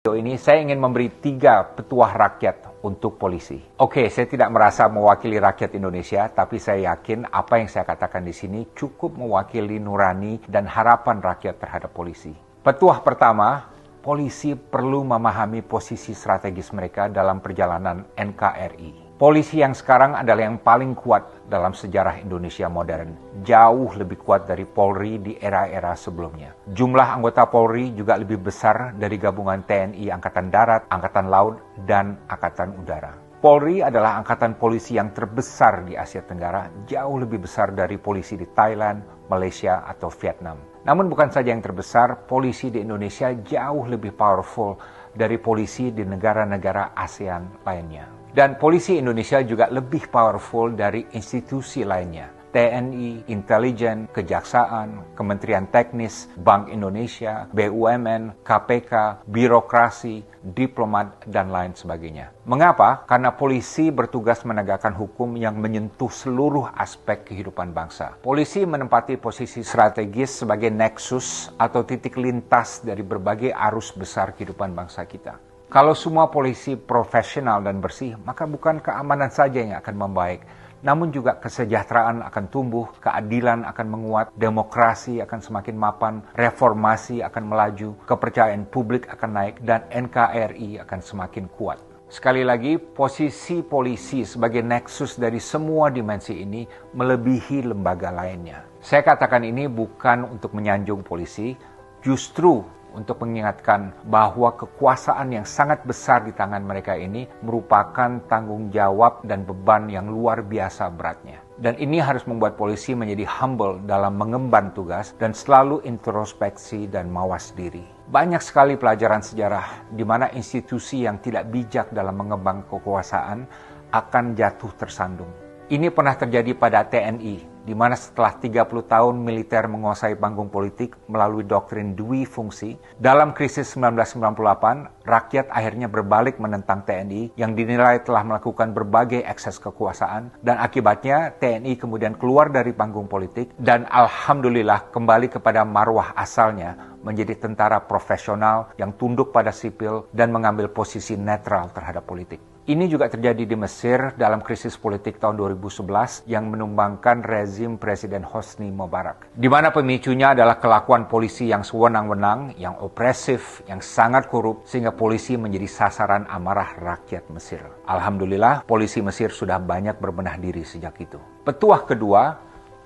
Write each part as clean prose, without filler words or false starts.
Video ini saya ingin memberi 3 petuah rakyat untuk polisi. Oke, saya tidak merasa mewakili rakyat Indonesia, tapi saya yakin apa yang saya katakan di sini cukup mewakili nurani dan harapan rakyat terhadap polisi. Petuah pertama, polisi perlu memahami posisi strategis mereka dalam perjalanan NKRI. Polisi yang sekarang adalah yang paling kuat dalam sejarah Indonesia modern. Jauh lebih kuat dari Polri di era-era sebelumnya. Jumlah anggota Polri juga lebih besar dari gabungan TNI Angkatan Darat, Angkatan Laut, dan Angkatan Udara. Polri adalah angkatan polisi yang terbesar di Asia Tenggara, jauh lebih besar dari polisi di Thailand, Malaysia, atau Vietnam. Namun bukan saja yang terbesar, polisi di Indonesia jauh lebih powerful dari polisi di negara-negara ASEAN lainnya. Dan polisi Indonesia juga lebih powerful dari institusi lainnya. TNI, intelijen, kejaksaan, Kementerian Teknis, Bank Indonesia, BUMN, KPK, birokrasi, diplomat, dan lain sebagainya. Mengapa? Karena polisi bertugas menegakkan hukum yang menyentuh seluruh aspek kehidupan bangsa. Polisi menempati posisi strategis sebagai nexus atau titik lintas dari berbagai arus besar kehidupan bangsa kita. Kalau semua polisi profesional dan bersih, maka bukan keamanan saja yang akan membaik, namun juga kesejahteraan akan tumbuh, keadilan akan menguat, demokrasi akan semakin mapan, reformasi akan melaju, kepercayaan publik akan naik, dan NKRI akan semakin kuat. Sekali lagi, posisi polisi sebagai nexus dari semua dimensi ini melebihi lembaga lainnya. Saya katakan ini bukan untuk menyanjung polisi, justru untuk mengingatkan bahwa kekuasaan yang sangat besar di tangan mereka ini merupakan tanggung jawab dan beban yang luar biasa beratnya. Dan ini harus membuat polisi menjadi humble dalam mengemban tugas dan selalu introspeksi dan mawas diri. Banyak sekali pelajaran sejarah di mana institusi yang tidak bijak dalam mengembang kekuasaan akan jatuh tersandung. Ini pernah terjadi pada TNI, di mana setelah 30 tahun militer menguasai panggung politik melalui doktrin dui fungsi, dalam krisis 1998, rakyat akhirnya berbalik menentang TNI yang dinilai telah melakukan berbagai ekses kekuasaan, dan akibatnya TNI kemudian keluar dari panggung politik dan alhamdulillah kembali kepada marwah asalnya menjadi tentara profesional yang tunduk pada sipil dan mengambil posisi netral terhadap politik. Ini juga terjadi di Mesir dalam krisis politik tahun 2011 yang menumbangkan rezim Presiden Hosni Mubarak. Di mana pemicunya adalah kelakuan polisi yang sewenang-wenang, yang opresif, yang sangat korup, sehingga polisi menjadi sasaran amarah rakyat Mesir. Alhamdulillah, polisi Mesir sudah banyak berbenah diri sejak itu. Petuah kedua,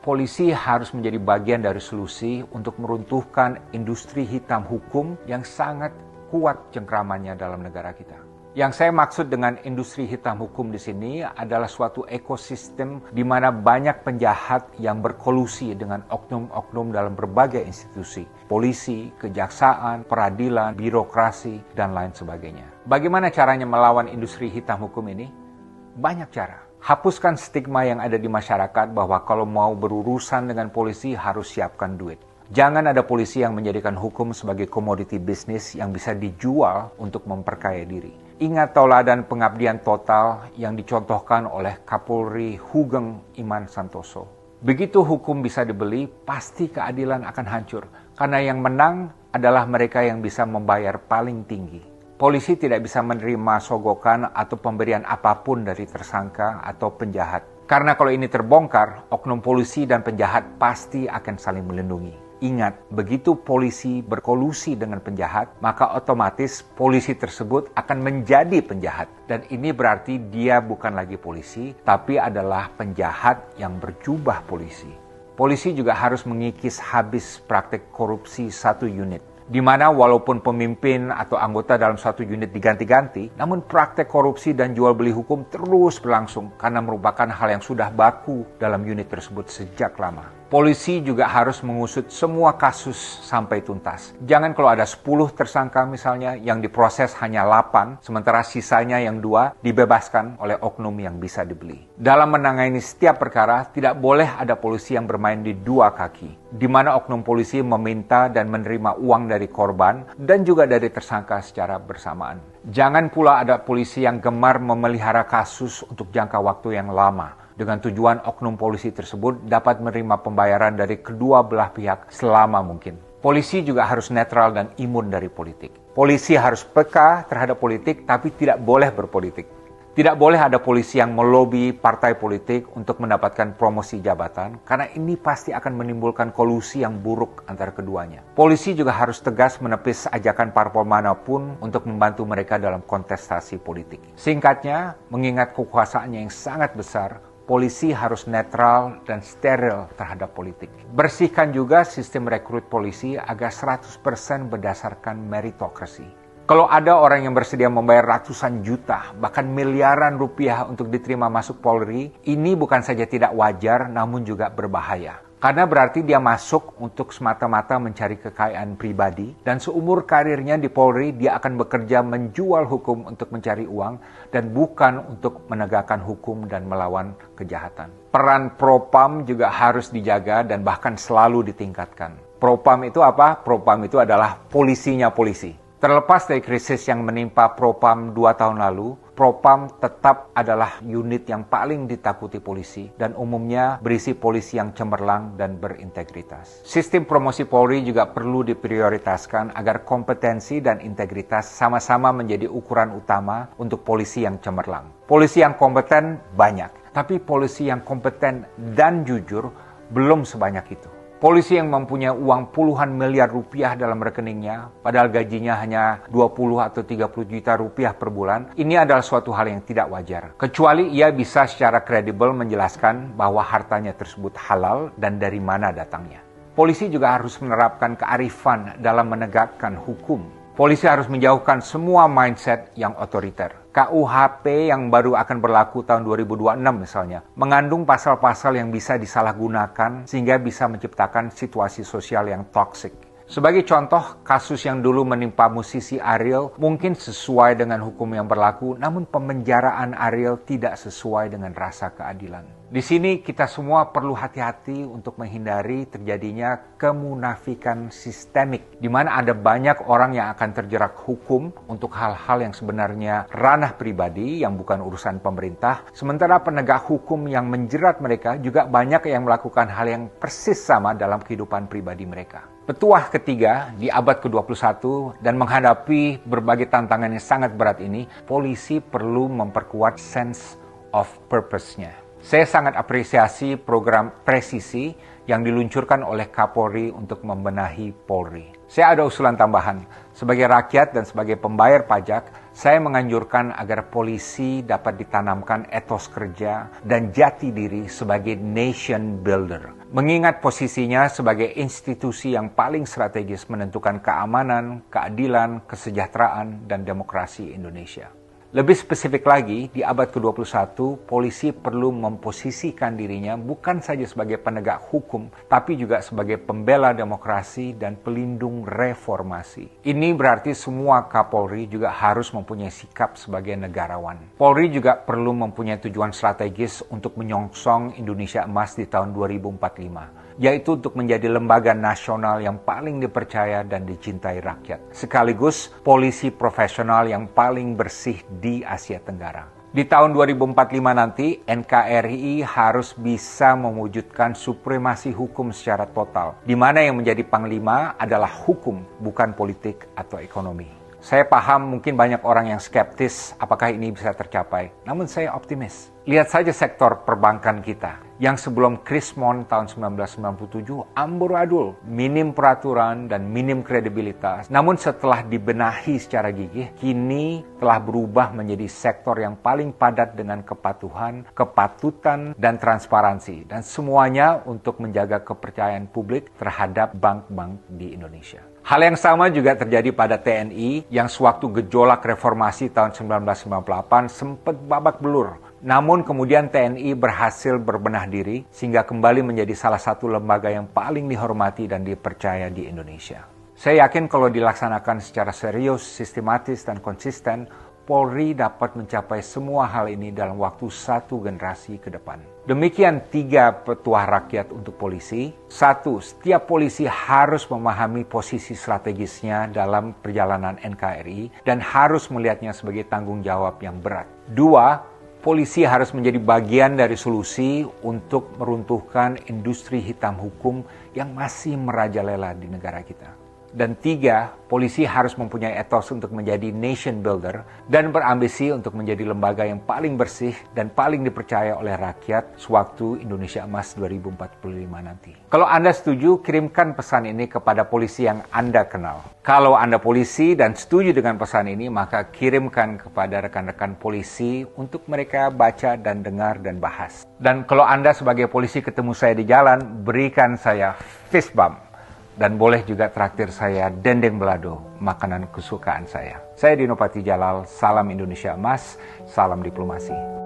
polisi harus menjadi bagian dari solusi untuk meruntuhkan industri hitam hukum yang sangat kuat cengkramannya dalam negara kita. Yang saya maksud dengan industri hitam hukum di sini adalah suatu ekosistem di mana banyak penjahat yang berkolusi dengan oknum-oknum dalam berbagai institusi, polisi, kejaksaan, peradilan, birokrasi, dan lain sebagainya. Bagaimana caranya melawan industri hitam hukum ini? Banyak cara. Hapuskan stigma yang ada di masyarakat bahwa kalau mau berurusan dengan polisi harus siapkan duit. Jangan ada polisi yang menjadikan hukum sebagai komoditi bisnis yang bisa dijual untuk memperkaya diri. Ingat tauladan pengabdian total yang dicontohkan oleh Kapolri Hugeng Iman Santoso. Begitu hukum bisa dibeli, pasti keadilan akan hancur. Karena yang menang adalah mereka yang bisa membayar paling tinggi. Polisi tidak bisa menerima sogokan atau pemberian apapun dari tersangka atau penjahat. Karena kalau ini terbongkar, oknum polisi dan penjahat pasti akan saling melindungi. Ingat, begitu polisi berkolusi dengan penjahat, maka otomatis polisi tersebut akan menjadi penjahat. Dan ini berarti dia bukan lagi polisi, tapi adalah penjahat yang berjubah polisi. Polisi juga harus mengikis habis praktik korupsi satu unit. Di mana walaupun pemimpin atau anggota dalam satu unit diganti-ganti, namun praktek korupsi dan jual beli hukum terus berlangsung karena merupakan hal yang sudah baku dalam unit tersebut sejak lama. Polisi juga harus mengusut semua kasus sampai tuntas. Jangan kalau ada 10 tersangka misalnya yang diproses hanya 8, sementara sisanya yang 2 dibebaskan oleh oknum yang bisa dibeli. Dalam menangani setiap perkara, tidak boleh ada polisi yang bermain di dua kaki, di mana oknum polisi meminta dan menerima uang dari korban dan juga dari tersangka secara bersamaan. Jangan pula ada polisi yang gemar memelihara kasus untuk jangka waktu yang lama, dengan tujuan oknum polisi tersebut dapat menerima pembayaran dari kedua belah pihak selama mungkin. Polisi juga harus netral dan imun dari politik. Polisi harus peka terhadap politik, tapi tidak boleh berpolitik. Tidak boleh ada polisi yang melobi partai politik untuk mendapatkan promosi jabatan, karena ini pasti akan menimbulkan kolusi yang buruk antara keduanya. Polisi juga harus tegas menepis ajakan parpol manapun untuk membantu mereka dalam kontestasi politik. Singkatnya, mengingat kekuasaannya yang sangat besar, polisi harus netral dan steril terhadap politik. Bersihkan juga sistem rekrut polisi agar 100% berdasarkan meritokrasi. Kalau ada orang yang bersedia membayar ratusan juta, bahkan miliaran rupiah untuk diterima masuk Polri, ini bukan saja tidak wajar, namun juga berbahaya. Karena berarti dia masuk untuk semata-mata mencari kekayaan pribadi, dan seumur karirnya di Polri, dia akan bekerja menjual hukum untuk mencari uang, dan bukan untuk menegakkan hukum dan melawan kejahatan. Peran Propam juga harus dijaga dan bahkan selalu ditingkatkan. Propam itu apa? Propam itu adalah polisinya polisi. Terlepas dari krisis yang menimpa Propam 2 tahun lalu, Propam tetap adalah unit yang paling ditakuti polisi dan umumnya berisi polisi yang cemerlang dan berintegritas. Sistem promosi Polri juga perlu diprioritaskan agar kompetensi dan integritas sama-sama menjadi ukuran utama untuk polisi yang cemerlang. Polisi yang kompeten banyak, tapi polisi yang kompeten dan jujur belum sebanyak itu. Polisi yang mempunyai uang puluhan miliar rupiah dalam rekeningnya, padahal gajinya hanya 20 atau 30 juta rupiah per bulan, ini adalah suatu hal yang tidak wajar. Kecuali ia bisa secara kredibel menjelaskan bahwa hartanya tersebut halal dan dari mana datangnya. Polisi juga harus menerapkan kearifan dalam menegakkan hukum. Polisi harus menjauhkan semua mindset yang otoriter. KUHP yang baru akan berlaku tahun 2026 misalnya, mengandung pasal-pasal yang bisa disalahgunakan sehingga bisa menciptakan situasi sosial yang toksik. Sebagai contoh, kasus yang dulu menimpa musisi Ariel mungkin sesuai dengan hukum yang berlaku, namun pemenjaraan Ariel tidak sesuai dengan rasa keadilan. Di sini kita semua perlu hati-hati untuk menghindari terjadinya kemunafikan sistemik, di mana ada banyak orang yang akan terjerat hukum untuk hal-hal yang sebenarnya ranah pribadi yang bukan urusan pemerintah, sementara penegak hukum yang menjerat mereka juga banyak yang melakukan hal yang persis sama dalam kehidupan pribadi mereka. Petuah ketiga di abad ke-21 dan menghadapi berbagai tantangan yang sangat berat ini, polisi perlu memperkuat sense of purpose-nya. Saya sangat apresiasi program presisi yang diluncurkan oleh Kapolri untuk membenahi Polri. Saya ada usulan tambahan. Sebagai rakyat dan sebagai pembayar pajak, saya menganjurkan agar polisi dapat ditanamkan etos kerja dan jati diri sebagai nation builder. Mengingat posisinya sebagai institusi yang paling strategis menentukan keamanan, keadilan, kesejahteraan, dan demokrasi Indonesia. Lebih spesifik lagi, di abad ke-21, polisi perlu memposisikan dirinya bukan saja sebagai penegak hukum, tapi juga sebagai pembela demokrasi dan pelindung reformasi. Ini berarti semua Kapolri juga harus mempunyai sikap sebagai negarawan. Polri juga perlu mempunyai tujuan strategis untuk menyongsong Indonesia Emas di tahun 2045. Yaitu untuk menjadi lembaga nasional yang paling dipercaya dan dicintai rakyat. Sekaligus polisi profesional yang paling bersih di Asia Tenggara. Di tahun 2045 nanti, NKRI harus bisa mewujudkan supremasi hukum secara total, di mana yang menjadi panglima adalah hukum, bukan politik atau ekonomi. Saya paham mungkin banyak orang yang skeptis apakah ini bisa tercapai, namun saya optimis. Lihat saja sektor perbankan kita, yang sebelum Krismon tahun 1997 amburadul, minim peraturan dan minim kredibilitas. Namun setelah dibenahi secara gigih, kini telah berubah menjadi sektor yang paling padat dengan kepatuhan, kepatutan, dan transparansi. Dan semuanya untuk menjaga kepercayaan publik terhadap bank-bank di Indonesia. Hal yang sama juga terjadi pada TNI yang sewaktu gejolak reformasi tahun 1998 sempat babak belur. Namun kemudian TNI berhasil berbenah diri sehingga kembali menjadi salah satu lembaga yang paling dihormati dan dipercaya di Indonesia. Saya yakin kalau dilaksanakan secara serius, sistematis, dan konsisten, Polri dapat mencapai semua hal ini dalam waktu satu generasi ke depan. Demikian 3 petuah rakyat untuk polisi. 1. Setiap polisi harus memahami posisi strategisnya dalam perjalanan NKRI dan harus melihatnya sebagai tanggung jawab yang berat. 2. polisi harus menjadi bagian dari solusi untuk meruntuhkan industri hitam hukum yang masih merajalela di negara kita. Dan 3, polisi harus mempunyai etos untuk menjadi nation builder dan berambisi untuk menjadi lembaga yang paling bersih dan paling dipercaya oleh rakyat sewaktu Indonesia Emas 2045 nanti. Kalau Anda setuju, kirimkan pesan ini kepada polisi yang Anda kenal. Kalau Anda polisi dan setuju dengan pesan ini, maka kirimkan kepada rekan-rekan polisi untuk mereka baca dan dengar dan bahas. Dan kalau Anda sebagai polisi ketemu saya di jalan, berikan saya fist bump. Dan boleh juga traktir saya dendeng belado, makanan kesukaan saya. Saya Dino Patijalal, salam Indonesia Emas, salam diplomasi.